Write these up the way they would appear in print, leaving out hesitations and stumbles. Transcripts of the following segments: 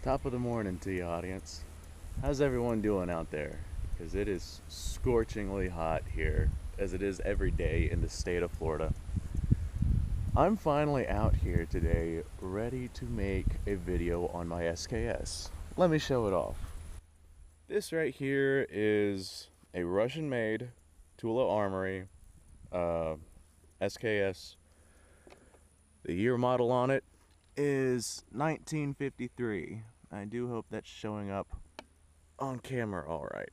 Top of the morning to you, audience. How's everyone doing out there? Because it is scorchingly hot here, as it is every day in the state of Florida. I'm finally out here today, ready to make a video on my SKS. Let me show it off. This right here is a Russian-made Tula Armory SKS. The year model on it is 1953. I do hope that's showing up on camera all right.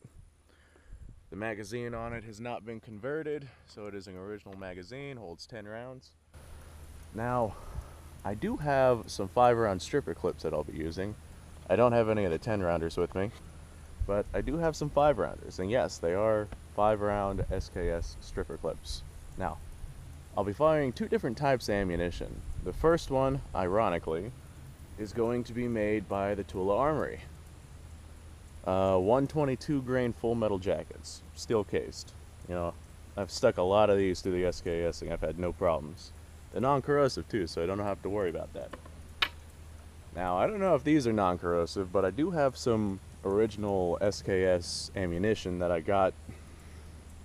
The magazine on it has not been converted, so it is an original magazine, holds 10 rounds. Now, I do have some 5-round stripper clips that I'll be using. I don't have any of the 10-rounders with me, but I do have some 5-rounders, and yes, they are 5-round SKS stripper clips. Now, I'll be firing 2 different types of ammunition. The first one, ironically, is going to be made by the Tula Armory. 122 grain full metal jackets, steel cased. You know, I've stuck a lot of these to the SKS and I've had no problems. They're non-corrosive too, so I don't have to worry about that. Now, I don't know if these are non-corrosive, but I do have some original SKS ammunition that I got,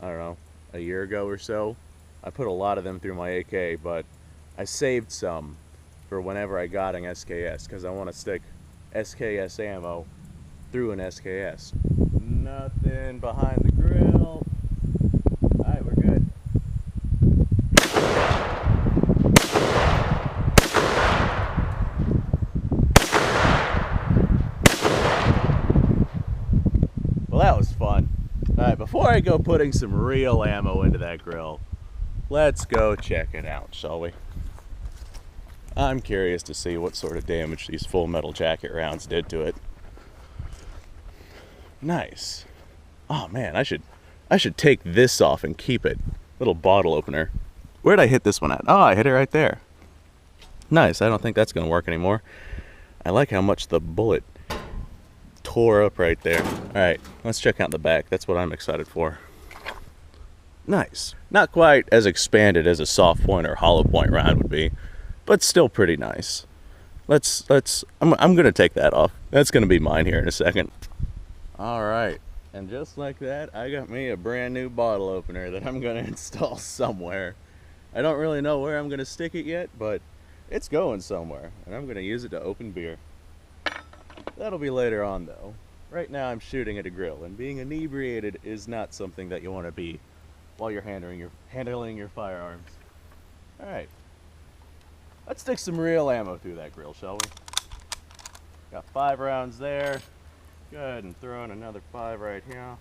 I don't know, a year ago or so. I put a lot of them through my AK, but I saved some for whenever I got an SKS, because I want to stick SKS ammo through an SKS. Nothing behind the grill. Alright, we're good. Well, that was fun. Alright, before I go putting some real ammo into that grill, let's go check it out, shall we? I'm curious to see what sort of damage these full metal jacket rounds did to it. Nice. Oh man, I should take this off and keep it. Little bottle opener. Where'd I hit this one at? Oh, I hit it right there. Nice. I don't think that's gonna work anymore. I like how much the bullet tore up right there. Alright, let's check out the back. That's what I'm excited for. Nice. Not quite as expanded as a soft point or hollow point round would be, but still pretty nice. I'm gonna take that off. That's gonna be mine here in a second. Alright, and just like that, I got me a brand new bottle opener that I'm gonna install somewhere. I don't really know where I'm gonna stick it yet, but it's going somewhere, and I'm gonna use it to open beer. That'll be later on though. Right now I'm shooting at a grill, and being inebriated is not something that you want to be while you're handling your firearms. Alright. Let's stick some real ammo through that grill, shall we? Got 5 rounds there. Go ahead and throw in another 5 right here.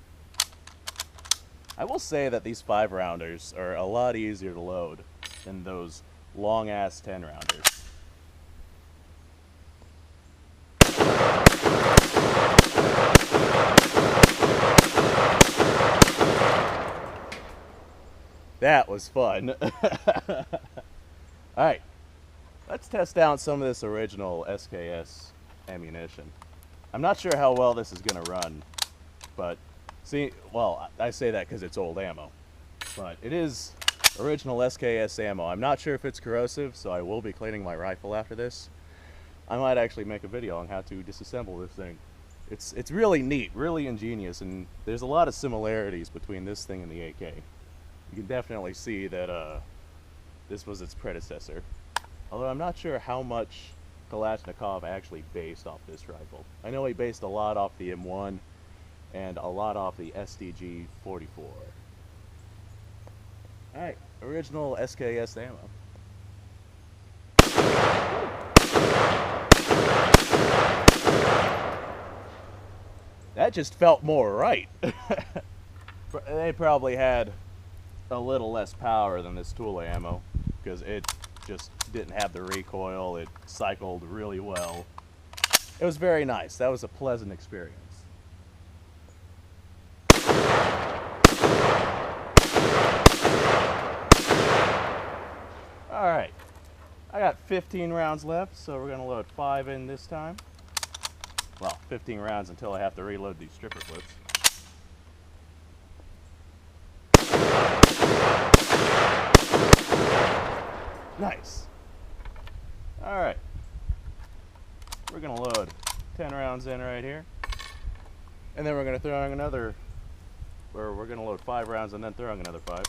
I will say that these 5-rounders are a lot easier to load than those long-ass 10-rounders. That was fun. Alright, let's test out some of this original SKS ammunition. I'm not sure how well this is going to run, but see, well, I say that because it's old ammo, but it is original SKS ammo. I'm not sure if it's corrosive, so I will be cleaning my rifle after this. I might actually make a video on how to disassemble this thing. It's really neat, really ingenious, and there's a lot of similarities between this thing and the AK. You can definitely see that this was its predecessor. Although I'm not sure how much Kalashnikov actually based off this rifle. I know he based a lot off the M1 and a lot off the SDG 44. Alright, original SKS ammo. That just felt more right. They probably had a little less power than this Tula ammo because it just didn't have the recoil. It cycled really well. It was very nice. That was a pleasant experience. Alright, I got 15 rounds left, so we're going to load 5 in this time. Well, 15 rounds until I have to reload these stripper clips. Nice. Alright. We're going to load 10 rounds in right here. And then we're going to throw in another, or we're going to load 5 rounds and then throw in another 5.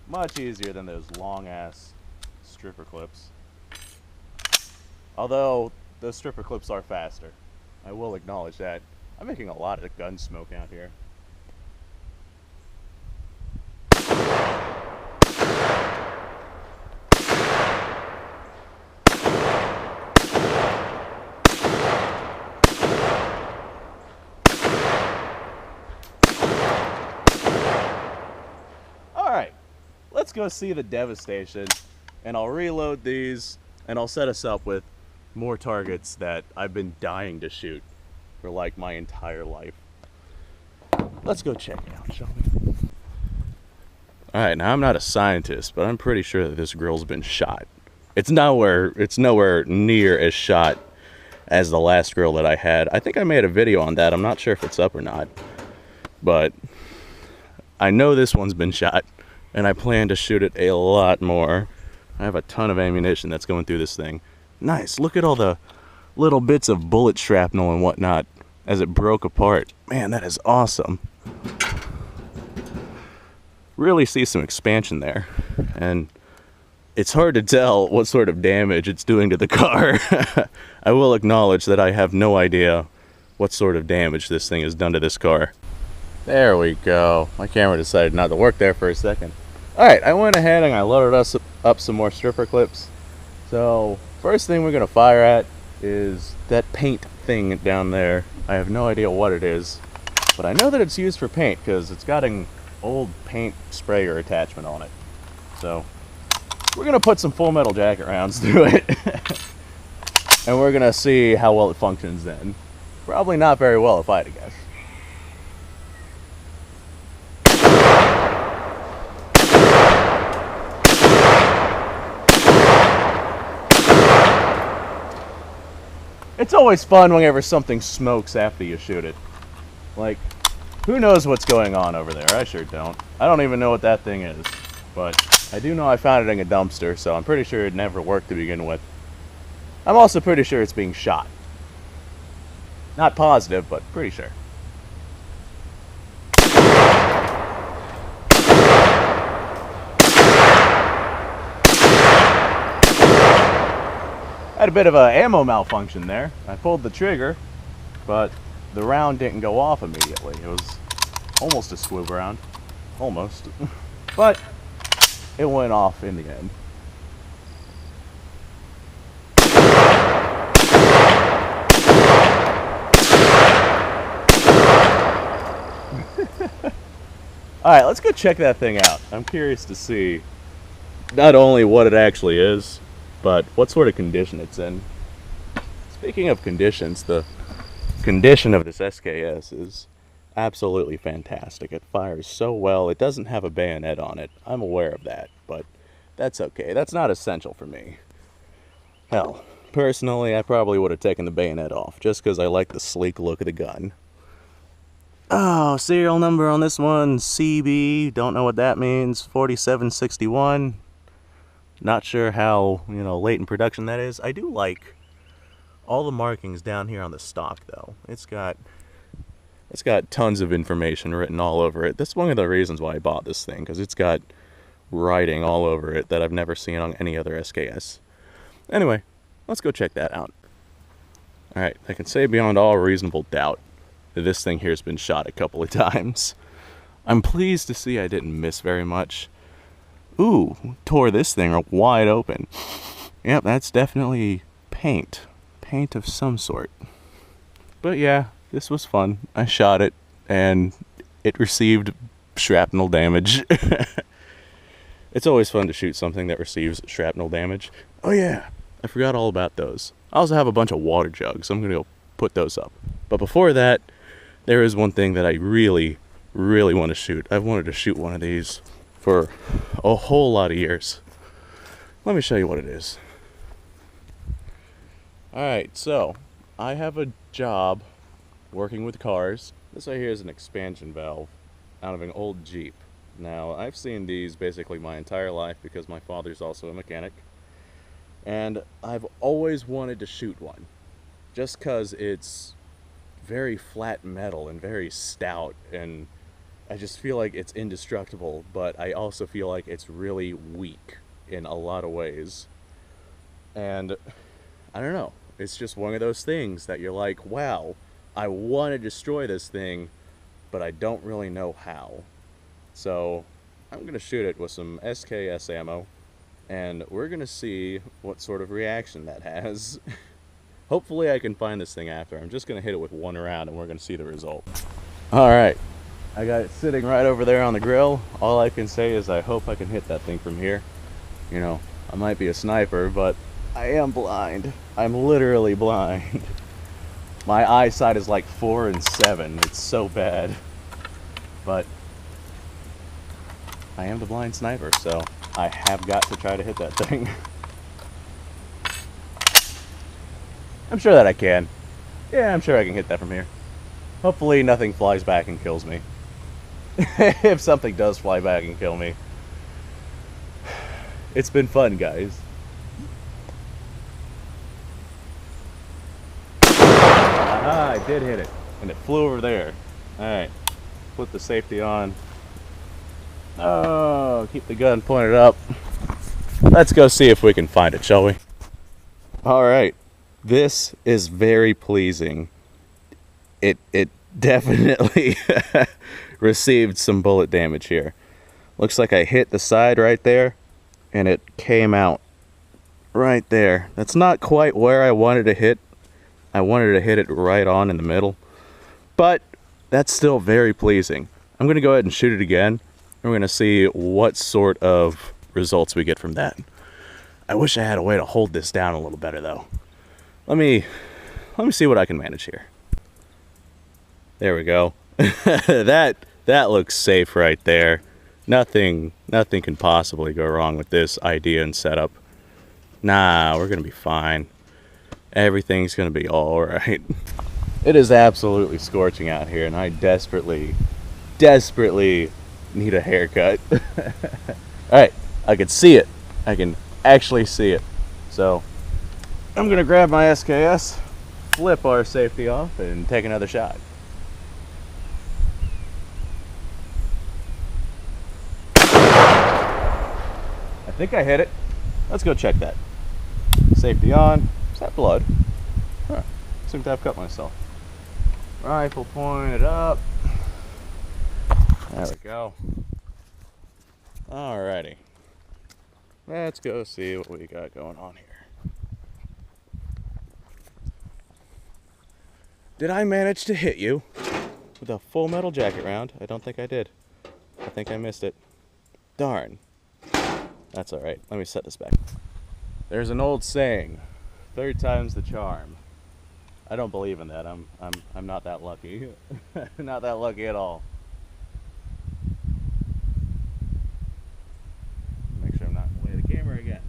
Much easier than those long ass stripper clips. Although those stripper clips are faster. I will acknowledge that. I'm making a lot of gun smoke out here. Alright, let's go see the devastation, and I'll reload these and I'll set us up with more targets that I've been dying to shoot for like my entire life. Let's go check it out, shall we? Alright, now I'm not a scientist, but I'm pretty sure that this grill's been shot. It's nowhere near as shot as the last grill that I had. I think I made a video on that. I'm not sure if it's up or not, but I know this one's been shot, and I plan to shoot it a lot more. I have a ton of ammunition that's going through this thing. Nice, look at all the little bits of bullet shrapnel and whatnot as it broke apart. Man, that is awesome. Really see some expansion there, and it's hard to tell what sort of damage it's doing to the car. I will acknowledge that I have no idea what sort of damage this thing has done to this car. There we go. My camera decided not to work there for a second. Alright, I went ahead and I loaded us up some more stripper clips. So, first thing we're going to fire at is that paint thing down there. I have no idea what it is, but I know that it's used for paint because it's got an old paint sprayer attachment on it. So, we're going to put some Full Metal Jacket rounds through it. And we're going to see how well it functions then. Probably not very well if I had to guess. It's always fun whenever something smokes after you shoot it. Like, who knows what's going on over there? I sure don't. I don't even know what that thing is. But I do know I found it in a dumpster, so I'm pretty sure it never worked to begin with. I'm also pretty sure it's being shot. Not positive, but pretty sure. Had a bit of an ammo malfunction there. I pulled the trigger, but the round didn't go off immediately. It was almost a squib round. Almost. But it went off in the end. Alright, let's go check that thing out. I'm curious to see not only what it actually is, but what sort of condition it's in. Speaking of conditions, the condition of this SKS is absolutely fantastic. It fires so well. It doesn't have a bayonet on it. I'm aware of that, but that's okay. That's not essential for me. Hell, personally, I probably would have taken the bayonet off just because I like the sleek look of the gun. Oh, serial number on this one, CB, don't know what that means, 4761. Not sure how, late in production that is. I do like all the markings down here on the stock, though. It's got tons of information written all over it. That's one of the reasons why I bought this thing, because it's got writing all over it that I've never seen on any other SKS. Anyway, let's go check that out. Alright, I can say beyond all reasonable doubt that this thing here has been shot a couple of times. I'm pleased to see I didn't miss very much. Ooh, tore this thing wide open. Yep, that's definitely paint. Paint of some sort. But yeah, this was fun. I shot it, and it received shrapnel damage. It's always fun to shoot something that receives shrapnel damage. Oh yeah, I forgot all about those. I also have a bunch of water jugs, so I'm going to go put those up. But before that, there is one thing that I really, really want to shoot. I've wanted to shoot one of these for a whole lot of years. Let me show you what it is. Alright, so I have a job working with cars. This right here is an expansion valve out of an old Jeep. Now, I've seen these basically my entire life because my father's also a mechanic. And I've always wanted to shoot one. just because it's very flat metal and very stout, and I just feel like it's indestructible, but I also feel like it's really weak in a lot of ways. And I don't know, it's just one of those things that you're like, wow, I want to destroy this thing, but I don't really know how. So I'm going to shoot it with some SKS ammo, and we're going to see what sort of reaction that has. Hopefully I can find this thing after. I'm just going to hit it with one round and we're going to see the result. Alright, I got it sitting right over there on the grill. All I can say is I hope I can hit that thing from here. You know, I might be a sniper, but I am blind. I'm literally blind. My eyesight is like 4 and 7. It's so bad. But I am the blind sniper, so I have got to try to hit that thing. I'm sure that I can. Yeah, I'm sure I can hit that from here. Hopefully nothing flies back and kills me. If something does fly back and kill me. It's been fun, guys. Aha, I did hit it. And it flew over there. Alright. Put the safety on. Oh, keep the gun pointed up. Let's go see if we can find it, shall we? Alright. This is very pleasing. It definitely received some bullet damage here. Looks like I hit the side right there, and it came out right there. That's not quite where I wanted to hit. I wanted to hit it right on in the middle, but that's still very pleasing. I'm going to go ahead and shoot it again. We're going to see what sort of results we get from that. I wish I had a way to hold this down a little better, though. Let me see what I can manage here. There we go. That looks safe right there. Nothing can possibly go wrong with this idea and setup. Nah, we're gonna be fine. Everything's gonna be all right. It is absolutely scorching out here, and I desperately need a haircut. All right, I can see it. I can actually see it. So I'm gonna grab my SKS, flip our safety off, and take another shot. I think I hit it. Let's go check that. Safety on. Is that blood? Huh. Seems to have cut myself. Rifle pointed up. There we go. Alrighty. Let's go see what we got going on here. Did I manage to hit you with a full metal jacket round? I don't think I did. I think I missed it. Darn. That's alright. Let me set this back. There's an old saying, third time's the charm. I don't believe in that. I'm not that lucky. Not that lucky at all. Make sure I'm not in the way of the camera again.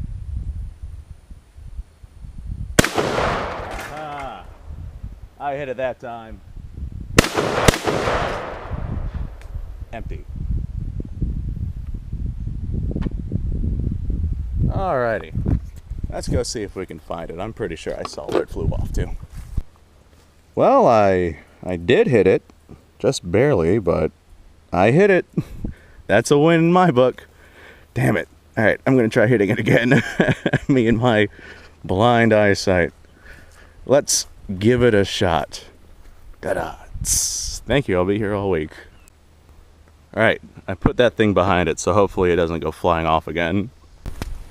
Ah, I hit it that time. Empty. Alrighty. Let's go see if we can find it. I'm pretty sure I saw where it flew off to. Well, I did hit it. Just barely, but I hit it. That's a win in my book. Damn it. Alright, I'm going to try hitting it again. Me and my blind eyesight. Let's give it a shot. Ta-da. Thank you. I'll be here all week. Alright, I put that thing behind it, so hopefully it doesn't go flying off again.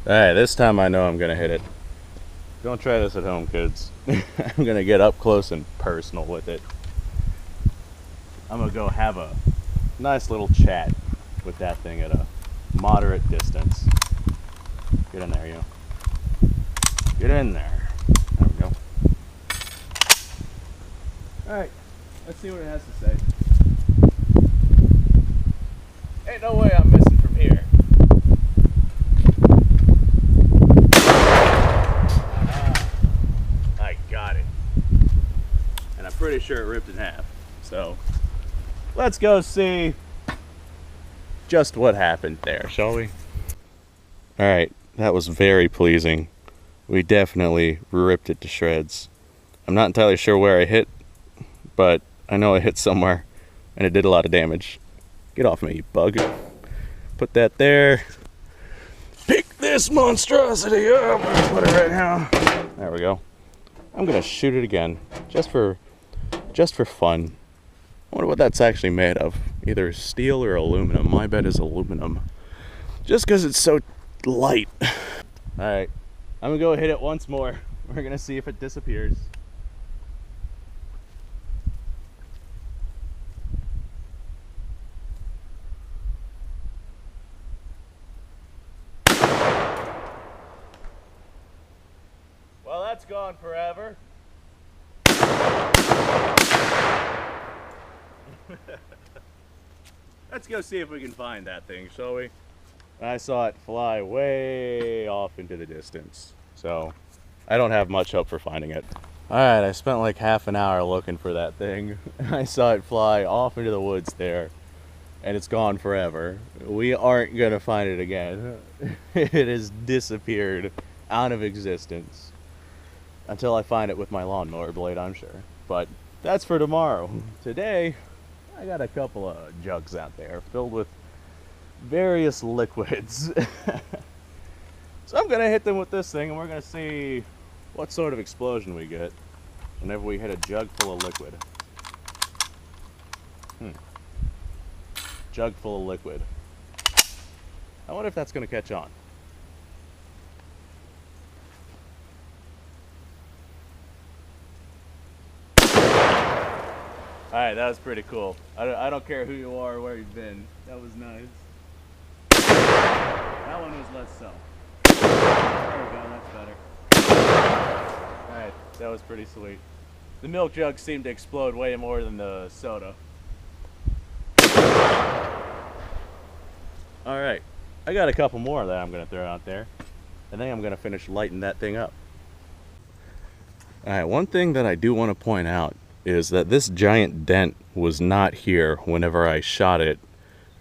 Alright, this time I know I'm going to hit it. Don't try this at home, kids. I'm going to get up close and personal with it. I'm going to go have a nice little chat with that thing at a moderate distance. Get in there, you. Get in there. There we go. Alright, let's see what it has to say. Ain't no way I'm missing from here. I got it. And I'm pretty sure it ripped in half. So, let's go see just what happened there, shall we? Alright, that was very pleasing. We definitely ripped it to shreds. I'm not entirely sure where I hit, but I know I hit somewhere, and it did a lot of damage. Get off me, you bug. Put that there. Pick this monstrosity up. Put it right now. There we go. I'm gonna shoot it again, just for fun. I wonder what that's actually made of. Either steel or aluminum. My bet is aluminum. Just because it's so light. Alright, I'm gonna go hit it once more. We're gonna see if it disappears. Well, that's gone forever. Let's go see if we can find that thing, shall we? I saw it fly way off into the distance, so I don't have much hope for finding it. Alright, I spent like half an hour looking for that thing. I saw it fly off into the woods there, and it's gone forever. We aren't gonna find it again. It has disappeared out of existence. Until I find it with my lawnmower blade, I'm sure. But that's for tomorrow. Today, I got a couple of jugs out there filled with various liquids. So I'm gonna hit them with this thing and we're gonna see what sort of explosion we get whenever we hit a jug full of liquid. Jug full of liquid. I wonder if that's gonna catch on. Alright, that was pretty cool. I don't care who you are or where you've been. That was nice. That one was less so. There we go, that's better. Alright, that was pretty sweet. The milk jug seemed to explode way more than the soda. Alright, I got a couple more that I'm going to throw out there. I think I'm going to finish lighting that thing up. Alright, one thing that I do want to point out is that this giant dent was not here whenever I shot it,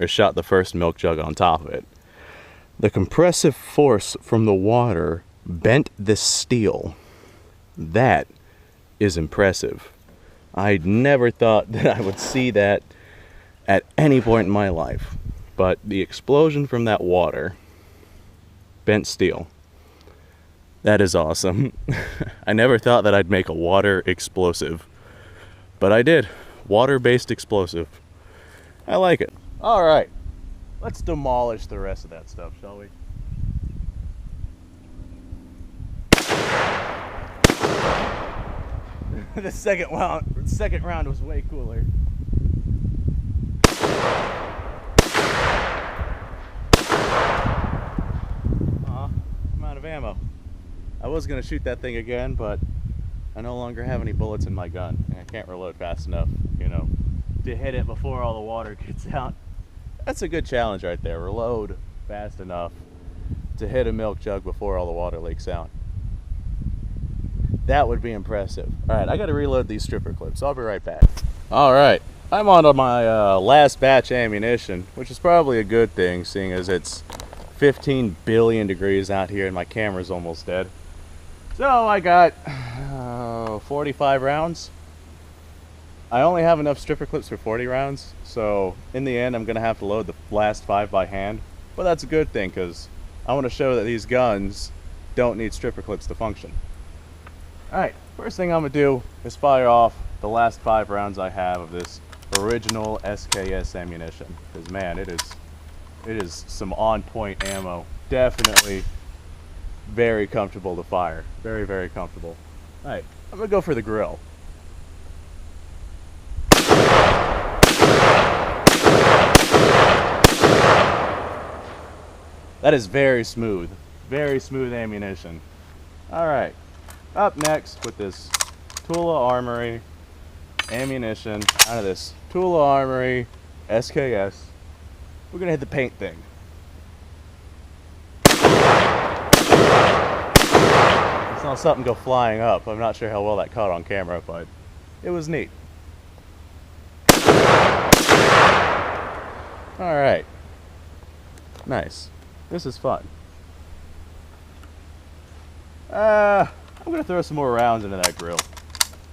or shot the first milk jug on top of it. The compressive force from the water bent this steel. That is impressive. I never thought that I would see that at any point in my life, but the explosion from that water bent steel. That is awesome. I never thought that I'd make a water explosive. But I did. Water-based explosive. I like it. Alright. Let's demolish the rest of that stuff, shall we? The second round was way cooler. Aw, I'm out of ammo. I was going to shoot that thing again, but I no longer have any bullets in my gun, and I can't reload fast enough, you know, to hit it before all the water gets out. That's a good challenge right there. Reload fast enough to hit a milk jug before all the water leaks out. That would be impressive. Alright, I gotta reload these stripper clips. I'll be right back. Alright, I'm on to my last batch ammunition, which is probably a good thing, seeing as it's 15 billion degrees out here and my camera's almost dead. So I got 45 rounds. I only have enough stripper clips for 40 rounds, so in the end I'm gonna have to load the last 5 by hand. But that's a good thing, because I want to show that these guns don't need stripper clips to function. Alright, first thing I'm gonna do is fire off the last 5 rounds I have of this original SKS ammunition. Because man, it is some on-point ammo. Definitely very comfortable to fire. Very, very comfortable. Alright, I'm gonna go for the grill. That is very smooth ammunition. Alright, up next with this Tula Armory ammunition out of this Tula Armory SKS, we're gonna hit the paint thing. I saw something go flying up. I'm not sure how well that caught on camera, but it was neat. Alright. Nice. This is fun. I'm gonna throw some more rounds into that grill.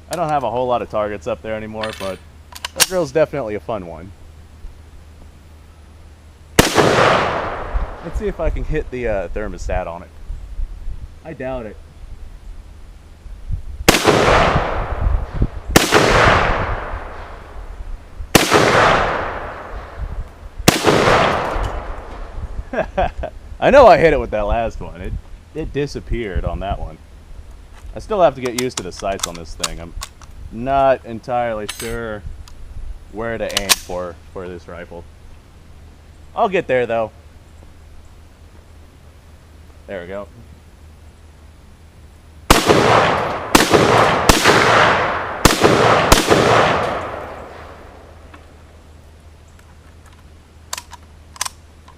I don't have a whole lot of targets up there anymore, but that grill's definitely a fun one. Let's see if I can hit the thermostat on it. I doubt it. I know I hit it with that last one. It disappeared on that one. I still have to get used to the sights on this thing. I'm not entirely sure where to aim for this rifle. I'll get there though. There we go.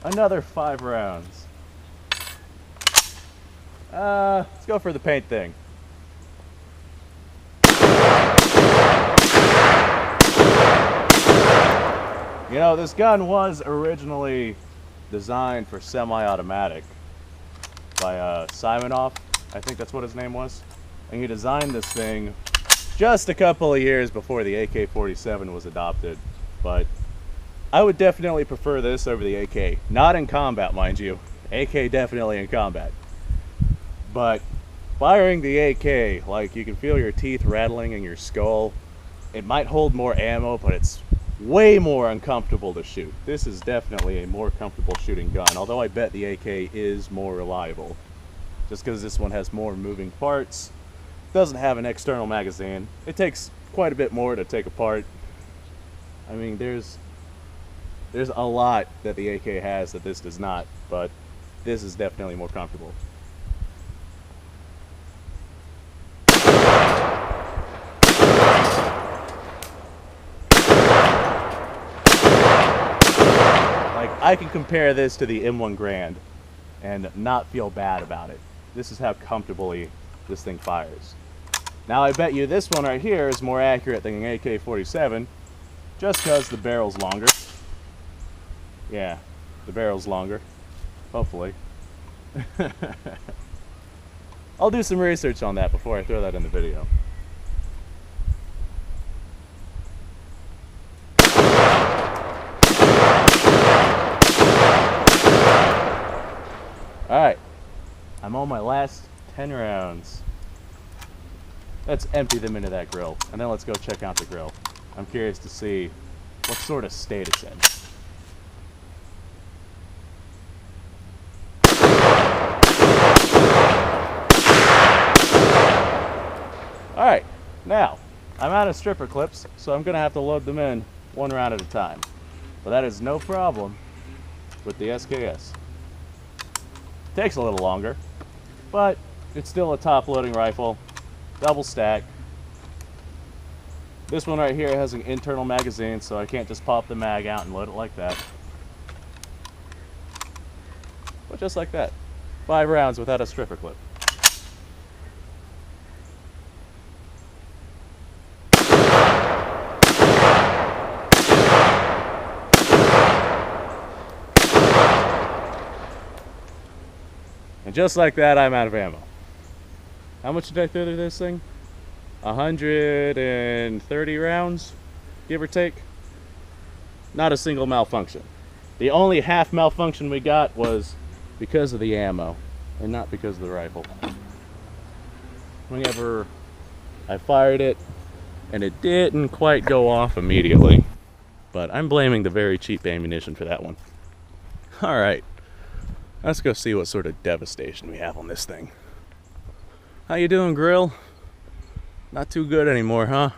Another 5 rounds. Let's go for the paint thing. You know, this gun was originally designed for semi-automatic by Simonoff. I think that's what his name was. And he designed this thing just a couple of years before the AK-47 was adopted. But I would definitely prefer this over the AK. Not in combat, mind you. AK definitely in combat. But firing the AK, like, you can feel your teeth rattling in your skull. It might hold more ammo, but it's way more uncomfortable to shoot. This is definitely a more comfortable shooting gun, although I bet the AK is more reliable. Just because this one has more moving parts, doesn't have an external magazine. It takes quite a bit more to take apart. I mean, there's a lot that the AK has that this does not, but this is definitely more comfortable. I can compare this to the M1 Grand and not feel bad about it. This is how comfortably this thing fires. Now I bet you this one right here is more accurate than an AK-47 just because the barrel's longer. Yeah, the barrel's longer, hopefully. I'll do some research on that before I throw that in the video. Alright, I'm on my last 10 rounds. Let's empty them into that grill, and then let's go check out the grill. I'm curious to see what sort of state it's in. Alright, now, I'm out of stripper clips, so I'm going to have to load them in one round at a time. But that is no problem with the SKS. Takes a little longer, but it's still a top loading rifle, double stack. This one right here has an internal magazine, so I can't just pop the mag out and load it like that. But just like that, 5 rounds without a stripper clip. And just like that, I'm out of ammo. How much did I throw through this thing? 130 rounds, give or take. Not a single malfunction. The only half malfunction we got was because of the ammo, and not because of the rifle. Whenever I fired it, and it didn't quite go off immediately. But I'm blaming the very cheap ammunition for that one. Alright. Let's go see what sort of devastation we have on this thing. How you doing, Grill? Not too good anymore, huh?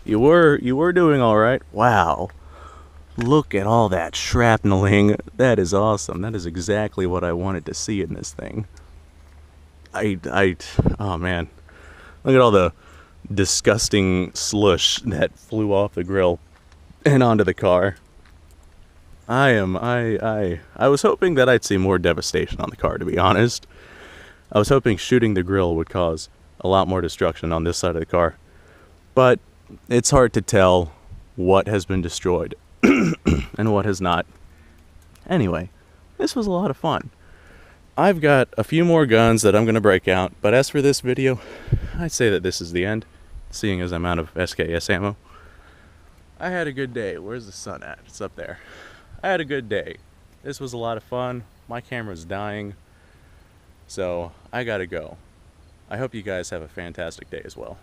You were doing all right. Wow. Look at all that shrapneling. That is awesome. That is exactly what I wanted to see in this thing. Oh man. Look at all the disgusting slush that flew off the grill and onto the car. I was hoping that I'd see more devastation on the car, to be honest. I was hoping shooting the grill would cause a lot more destruction on this side of the car. But it's hard to tell what has been destroyed and what has not. Anyway, this was a lot of fun. I've got a few more guns that I'm going to break out, but as for this video, I'd say that this is the end. seeing as I'm out of SKS ammo. I had a good day. Where's the sun at? It's up there. I had a good day. This was a lot of fun. My camera's dying, so I gotta go. I hope you guys have a fantastic day as well.